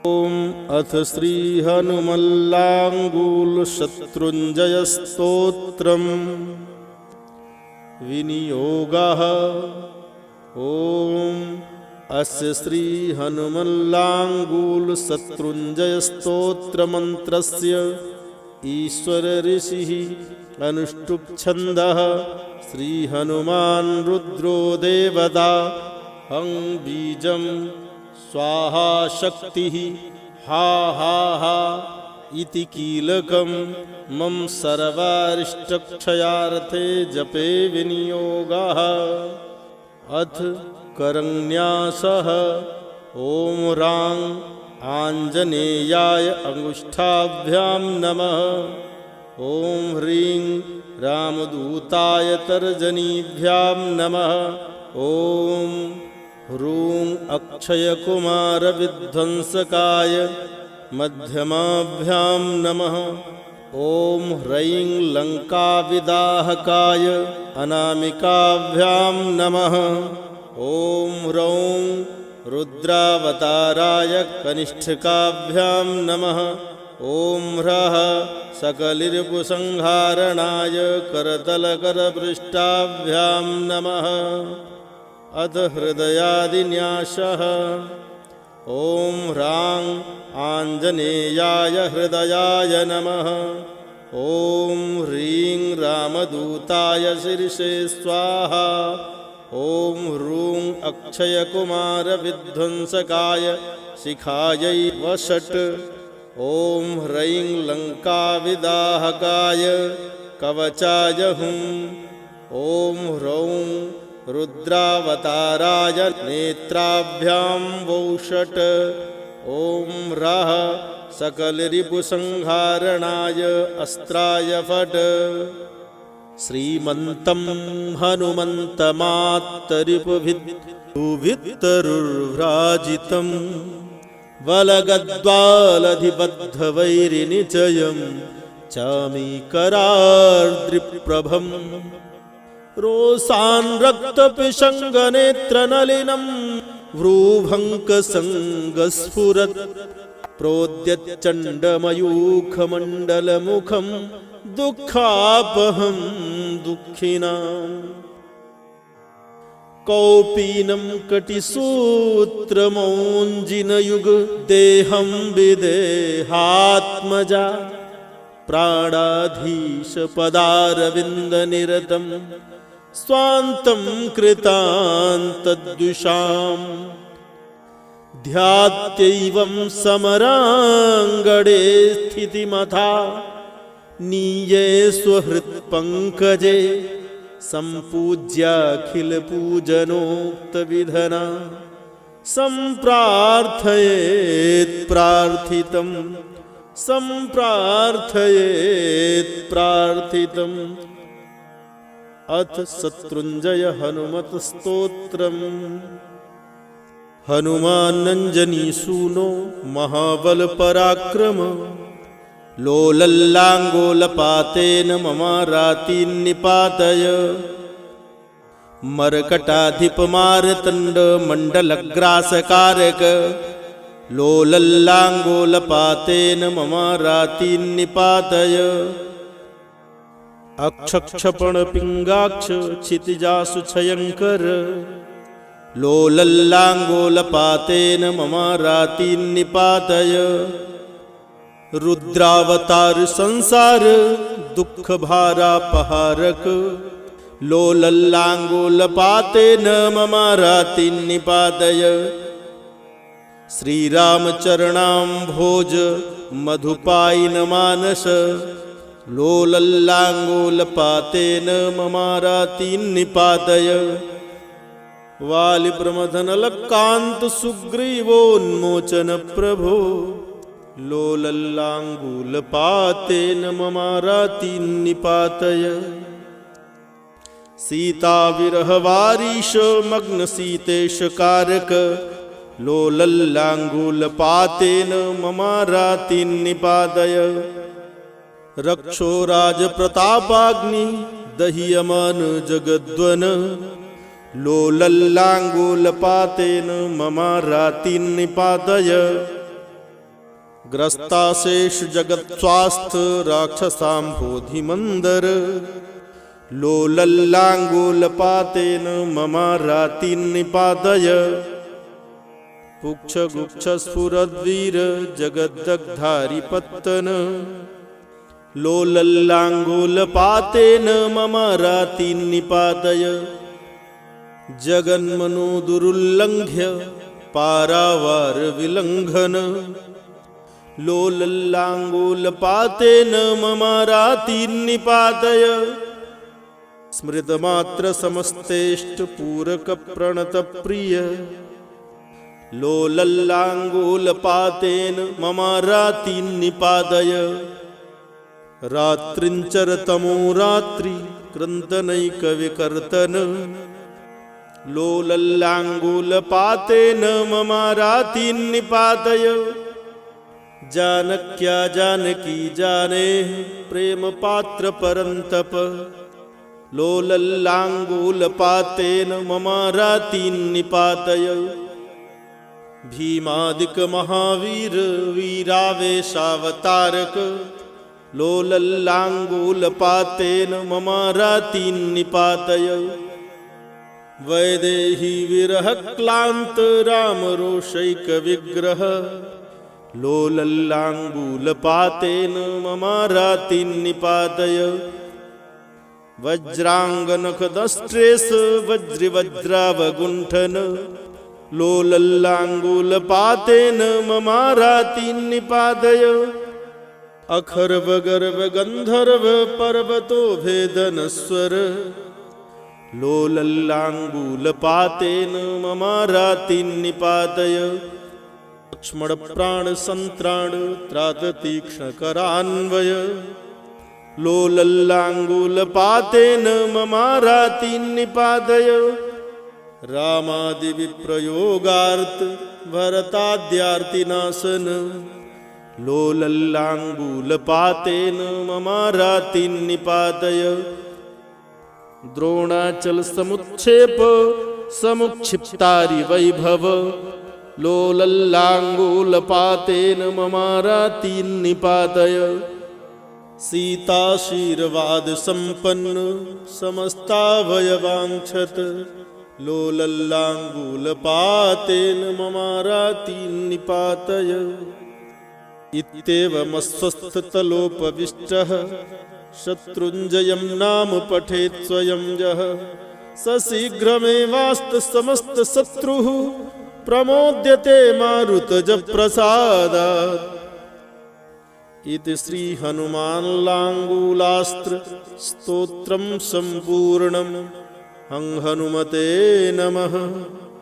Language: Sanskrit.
ओम अथ श्री हनुमल्लांगूल शत्रुंजय स्तोत्रम विनियोगः। ओम अस्य श्री हनुमल्लांगूल शत्रुंजय स्तोत्र मंत्रस्य ईश्वर ऋषिः अनुष्टुप् छन्दः श्री हनुमान् रुद्रो देवता हं बीजं स्वाहा शक्तिः हा हा हा इति कीलकं मम सर्वारिष्टक्षयार्थे जपे विनियोगः। अथ करन्यासः। ओम रां आञ्जनेयाय अंगुष्ठाभ्यां नमः। ओम ह्रीं रामदूताय तर्जनीभ्यां नमः। ओम ह्रूं अक्षयकुमारविध्वंसकाय मध्यमाभ्यां नमः। ओम ह्रैं लङ्काविदाहकाय अनामिकाभ्यां नमः। ओम ह्रौं रुद्रावताराय कनिष्ठकाभ्यां नमः। ओम ह्रः सकलरिपुसंहारणाय करतलकरपृष्ठाभ्यां नमः। अथ हृदयादिन्यासः। ओम ह्रां आञ्जनेयाय हृदयाय नमः। ओम ह्रीं रामदूताय शीर्षे स्वाहा। ओम ह्रूं अक्षयकुमारविध्वंसकाय शिखायै वषट्। ओम ह्रैं लङ्काविदाहकाय कवचाय हुं। ओम ह्रौं रुद्रावताराय नेत्राभ्यां वौषट्। ओम ह्रः सकलरिपुसंहारणाय अस्त्राय फट्। श्रीमन्तं हनुमन्तमात्तरिपुभित्तरुर्व्राजितं वलगद्वालधिबद्धवैरिनिचयं चामीकरार्द्रिप्रभम्। रोषान् रक्तपिशङ्गनेत्रनलिनं वृभङ्कसङ्गस्फुरत्। प्रोद्यच्चण्डमयूखमण्डलमुखं दुःखापहं दुःखिनाम्। कौपीनं कटिसूत्रमौञ्जिनयुगदेहं विदेहात्मजा। प्राणाधीशपदारविन्दनिरतं स्वान्तं कृतान्तद्विषाम्। ध्यात्यैवं समराङ्गणे स्थितिमथा नीये स्वहृत्पङ्कजे। सम्पूज्याखिलपूजनोक्तविधना सम्प्रार्थयेत् प्रार्थितम्। सम्प्रार्थयेत् प्रार्थितम्। अथ शत्रुंजय हनुमत स्तोत्रम्। हनुमानञ्जनीसूनो महाबल पराक्रम। लोलल्लाङ्गोलपातेन ममारातीन्निपातय। मर्कटाधिपमारतण्डमण्डलग्रासकारक। लोलल्लाङ्गोलपातेन ममारातीन्निपातय। अक्षक्षपणपिङ्गाक्ष क्षितिजासु छयङ्कर। लोलल्लाङ्गोलपातेन ममारातीन्निपातय। रुद्रावतार संसार दुःखभारापहारक। लोलल्लाङ्गोलपातेन ममारातीन्निपातय। श्रीरामचरणाम्भोज मधुपायनमानस। लोलल्लाङ्गोलपातेन ममारातीन्निपातय। वालिप्रमथनलक्कान्त सुग्रीवोन्मोचन प्रभो। लोलल्लाङ्गूलपातेन ममारातीन्निपातय। सीताविरहवारीश मग्नसीतेशकारक। लोलल्लाङ्गूलपातेन ममारातीन्निपातय। रक्षो राजप्रतापाग्नि दह्यमान जगद्वन। लोलल्लाङ्गूलपातेन ममारातीन्निपातय। ग्रस्ताशेष जगत स्वास्थ्य राक्षसाम्भोधिमन्दर लोलल्लाङ्गूलपातेन ममारातिन्निपातय पुक्षगुक्षस्फुरद्वीर जगद्दग्धारिपत्तन लोलल्लाङ्गूलपातेन ममारातिन्निपातय जगन्मनोदुरुल्लङ्घ्य पारावारविलङ्घन लोलल्लाङ्गूलपातेन ममारातिन्निपातय स्मृतमात्रसमस्तेष्टपूरकप्रणतप्रिय लोलल्लाङ्गूलपातेन ममारातिन्निपातय रात्रिञ्चरतमो रात्रि क्रन्दनैकविकर्तन लोलल्लाङ्गूलपातेन ममारातिन्निपातय जानक्या जानकी जाने प्रेम पात्र परन्तप लोलल्लाङ्गूलपातेन ममारातिन्निपातय भीमादिक महावीर वीरावेशावतारक लोलल्लाङ्गूलपातेन ममारातिन्निपातय वैदेही विरह क्लान्त रामरोषैकविग्रह लोलल्लाङ्गूलपातेन ममारातिन्निपातय वज्राङ्गनखदष्ट्रेस वज्रिवज्रावगुण्ठन लोलल्लाङ्गूलपातेन ममारातिन्निपातय अखर्वगर्वगन्धर्व पर्वतो भेदनस्वर लोलल्लाङ्गूलपातेन ममारातिन्निपातय लक्ष्मणप्राणसन्त्राण त्राततीक्ष्णकरान्वय लोलल्लाङ्गूलपातेन ममारातिन्निपातय रामादिविप्रयोगार्थ भरताद्यार्तिनाशन लोलल्लाङ्गूलपातेन ममारातिन्निपातय द्रोणाचलसमुच्छेप समुक्षिप्तारि वैभव लोलल्लाङ्गूलपातेन ममारातिन्निपातय सीताशीर्वाद संपन्न समस्तावयवाञ्छत लोलल्लाङ्गूलपातेन ममारातिन्निपातय इत्येवमस्वस्थतलोपविष्टः शत्रुञ्जयं नाम पठेत् स्वयं यः स शीघ्रमेवास्तसमस्तशत्रुः प्रमोद्यते मारुतजप्रसादात् इति श्री हनुमानलाङ्गूलास्त्र स्तोत्रं सम्पूर्णम् हनुमते नमः।